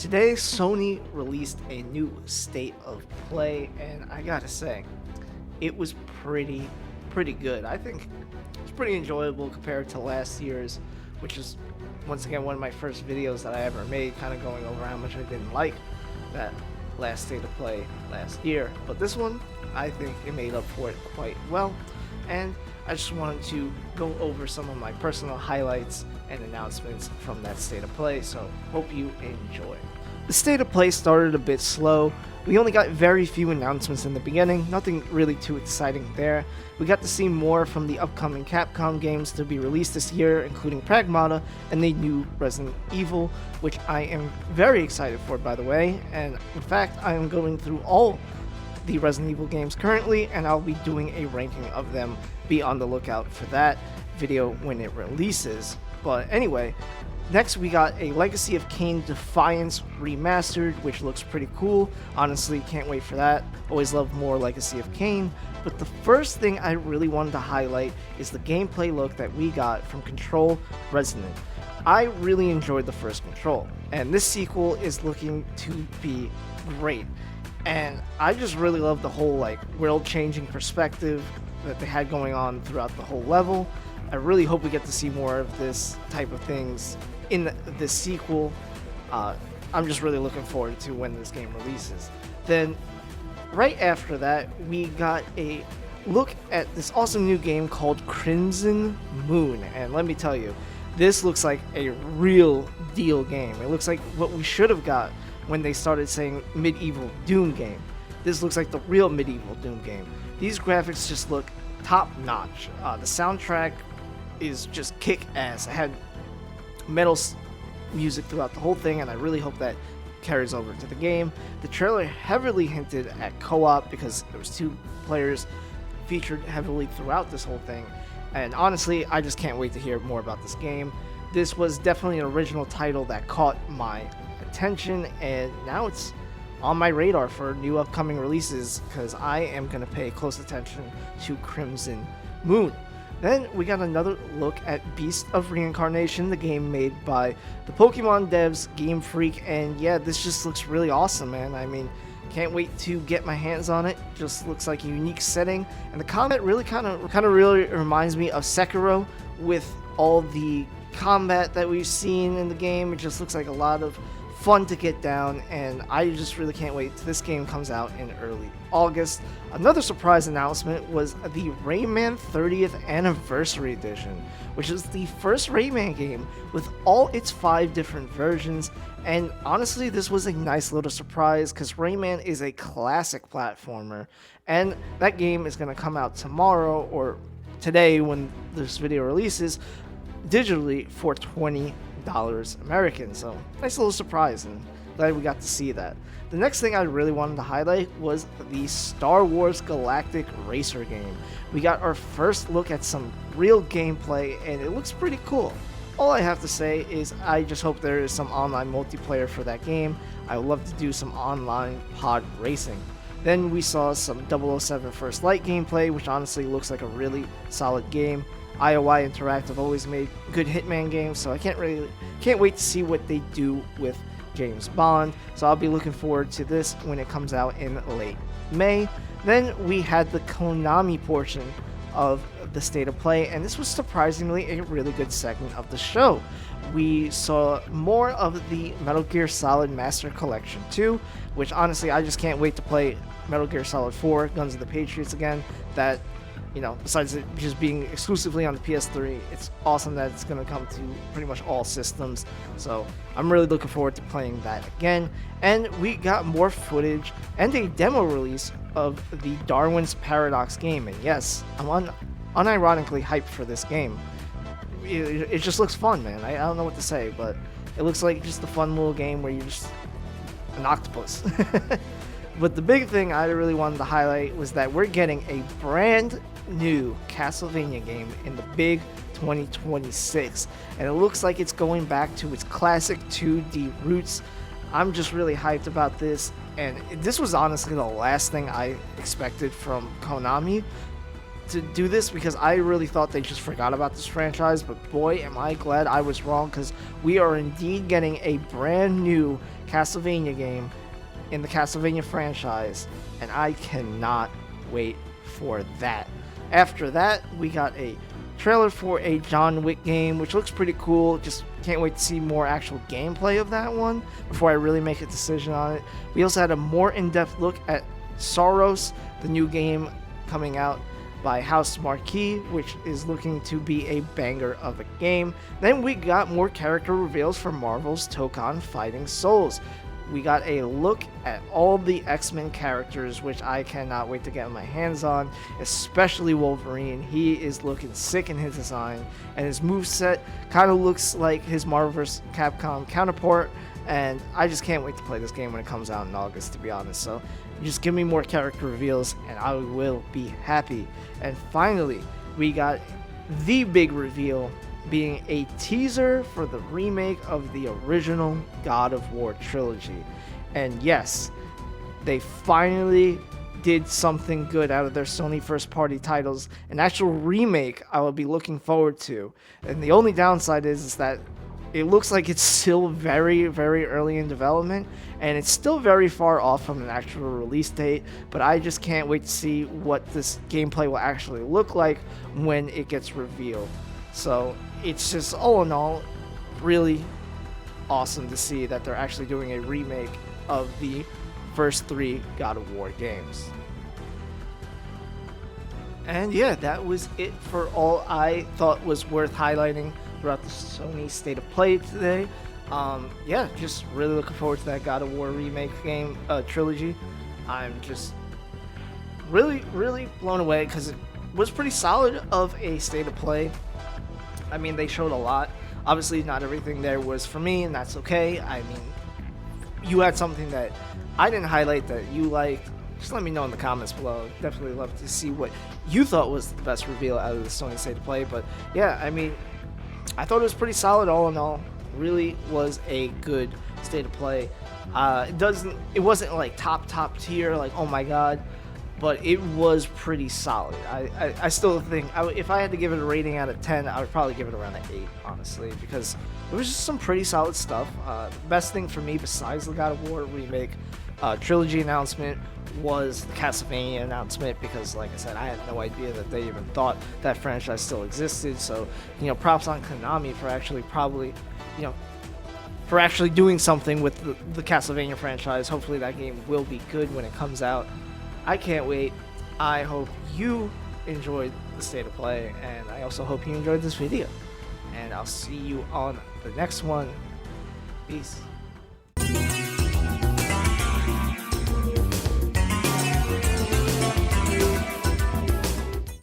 Today, Sony released a new State of Play, and I gotta say, it was pretty good. I think it's pretty enjoyable compared to last year's, which is once again one of my first videos that I ever made, kind of going over how much I didn't like that last State of Play last year. But this one, I think it made up for it quite well, and I just wanted to go over some of my personal highlights and announcements from that State of Play, so hope you enjoy. The State of Play started a bit slow. We only got very few announcements in the beginning, nothing really too exciting there. We got to see more from the upcoming Capcom games to be released this year, including Pragmata and the new Resident Evil, which I am very excited for, by the way, and in fact I am going through all the Resident Evil games currently, and I'll be doing a ranking of them. Be on the lookout for that video when it releases. But anyway, next we got a Legacy of Kain Defiance Remastered, which looks pretty cool. Honestly, can't wait for that. Always loved more Legacy of Kain. But the first thing I really wanted to highlight is the gameplay look that we got from Control Resonant. I really enjoyed the first Control, and this sequel is looking to be great. And I just really love the whole world-changing perspective that they had going on throughout the whole level. I really hope we get to see more of this type of things in this sequel. I'm just really looking forward to when this game releases. Then, right after that, we got a look at this awesome new game called Crimson Moon. And let me tell you, this looks like a real deal game. It looks like what we should have got when they started saying medieval Doom game. This looks like the real medieval Doom game. These graphics just look top notch. The soundtrack is just kick-ass. I had metal music throughout the whole thing, and I really hope that carries over to the game. The trailer heavily hinted at co-op because there was 2 players featured heavily throughout this whole thing, and honestly, I just can't wait to hear more about this game. This was definitely an original title that caught my attention, and now it's on my radar for new upcoming releases because I am going to pay close attention to Crimson Moon. Then we got another look at Beast of Reincarnation, the game made by the Pokemon devs Game Freak, and yeah, this just looks really awesome, man. I mean, can't wait to get my hands on it. Just looks like a unique setting, and the combat really kind of really reminds me of Sekiro with all the combat that we've seen in the game. It just looks like a lot of fun to get down, and I just really can't wait till this game comes out in early August. Another surprise announcement was the Rayman 30th Anniversary Edition, which is the first Rayman game with all its 5 different versions, and honestly this was a nice little surprise because Rayman is a classic platformer, and that game is going to come out tomorrow or today when this video releases digitally for $20 American. So nice little surprise, and glad we got to see that. The next thing I really wanted to highlight was the Star Wars Galactic Racer game. We got our first look at some real gameplay, and it looks pretty cool. All I have to say is I just hope there is some online multiplayer for that game. I would love to do some online pod racing. Then we saw some 007 First Light gameplay, which honestly looks like a really solid game. IOI Interactive always made good Hitman games, so I can't wait to see what they do with James Bond. So I'll be looking forward to this when it comes out in late May. Then we had the Konami portion of the State of Play, and this was surprisingly a really good segment of the show. We saw more of the Metal Gear Solid Master Collection 2, which honestly I just can't wait to play Metal Gear Solid 4 Guns of the Patriots again. That, you know, besides it just being exclusively on the PS3, it's awesome that it's going to come to pretty much all systems. So I'm really looking forward to playing that again. And we got more footage and a demo release of the Darwin's Paradox game. And yes, I'm unironically hyped for this game. It just looks fun, man. I don't know what to say, but it looks like just a fun little game where you're just an octopus. But the big thing I really wanted to highlight was that we're getting a brand new Castlevania game in the big 2026, and it looks like it's going back to its classic 2D roots. I'm just really hyped about this, and this was honestly the last thing I expected from Konami to do this, because I really thought they just forgot about this franchise, but boy am I glad I was wrong, because we are indeed getting a brand new Castlevania game in the Castlevania franchise, and I cannot wait for that. After that, we got a trailer for a John Wick game, which looks pretty cool. Just can't wait to see more actual gameplay of that one before I really make a decision on it. We also had a more in-depth look at Soros, the new game coming out by House Marquee, which is looking to be a banger of a game. Then we got more character reveals for Marvel's Tokon Fighting Souls. We got a look at all the X-Men characters, which I cannot wait to get my hands on, especially Wolverine. He is looking sick in his design, and his moveset kind of looks like his Marvel vs. Capcom counterpart, and I just can't wait to play this game when it comes out in August, to be honest. So just give me more character reveals, and I will be happy. And finally, we got the big reveal, being a teaser for the remake of the original God of War trilogy. And yes, they finally did something good out of their Sony first party titles, an actual remake I will be looking forward to. And the only downside is that it looks like it's still very, very early in development, and it's still very far off from an actual release date, but I just can't wait to see what this gameplay will actually look like when it gets revealed. So it's just, all in all, really awesome to see that they're actually doing a remake of the first 3 God of War games. And yeah, that was it for all I thought was worth highlighting throughout the Sony State of Play today. Yeah, just really looking forward to that God of War remake game trilogy. I'm just really, really blown away because it was pretty solid of a State of Play. I mean, they showed a lot. Obviously, not everything there was for me, and that's okay. I mean, you had something that I didn't highlight that you liked. Just let me know in the comments below. Definitely love to see what you thought was the best reveal out of the Sony State of Play. But yeah, I mean, I thought it was pretty solid all in all. Really was a good State of Play. It wasn't like top tier, like oh my god, but it was pretty solid. I still think if I had to give it a rating out of 10, I would probably give it around an 8, honestly, because it was just some pretty solid stuff. The best thing for me, besides the God of War remake trilogy announcement, was the Castlevania announcement, because like I said, I had no idea that they even thought that franchise still existed. So, props on Konami for actually doing something with the Castlevania franchise. Hopefully that game will be good when it comes out. I can't wait. I hope you enjoyed the State of Play, and I also hope you enjoyed this video. And I'll see you on the next one. Peace.